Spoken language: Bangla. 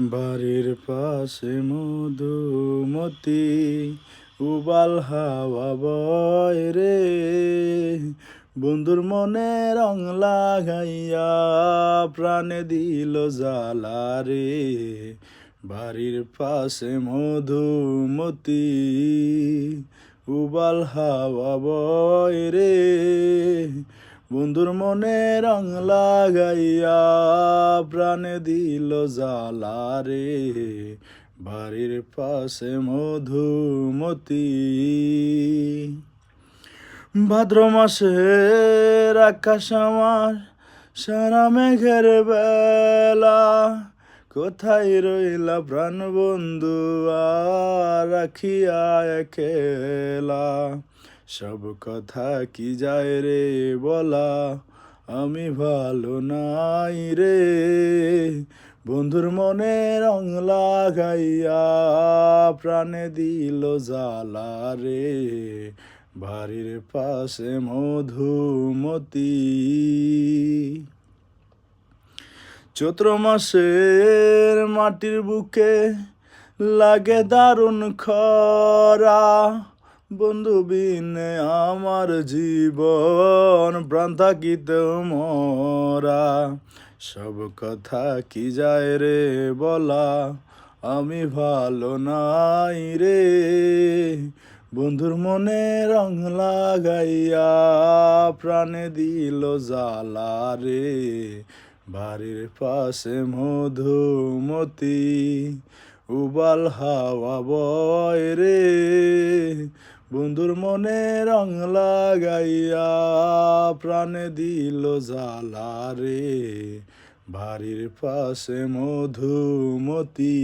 বাড়ির পাশে মধুমতি উবাল হাওয়া বয় রে, বন্ধুর মনে রং লাগাইয়া প্রাণে দিল জ্বালা রে। বাড়ির পাশে মধুমতি উবাল হাওয়া বয় রে, বন্ধুর মনে রং লাগাইয়া প্রাণে দিল জ্বালা রে। বাড়ির পাশে মধুমতি। ভাদ্র মাসের আকাশ আমার সারা মেঘের বেলা, কোথায় রইলা প্রাণ বন্ধু আর রাখিয়া একলা। সব কথা কি যায় রে বলা, আমি ভালো নাই রে, বন্ধুর মনে রং লাগাইয়া প্রাণে দিল জ্বালা রে। বাড়ির পাশে মধুমতি। চৈত্র মাসের মাটির বুকে লাগে দারুণ খরা, বন্ধু বিনে আমার জীবন প্রাণ থাকিতেও মরা। সব কথা কি যায় রে বলা, আমি ভালো নাই রে, বন্ধুর মনে রং লাগাইয়া প্রাণে দিল জ্বালা রে। বাড়ির পাশে মধুমতি উবাল হাওয়া বয় রে, বন্ধুর মনে রং লাগাইয়া প্রাণে দিল জ্বালা রে। বাড়ির পাশে মধুমতি।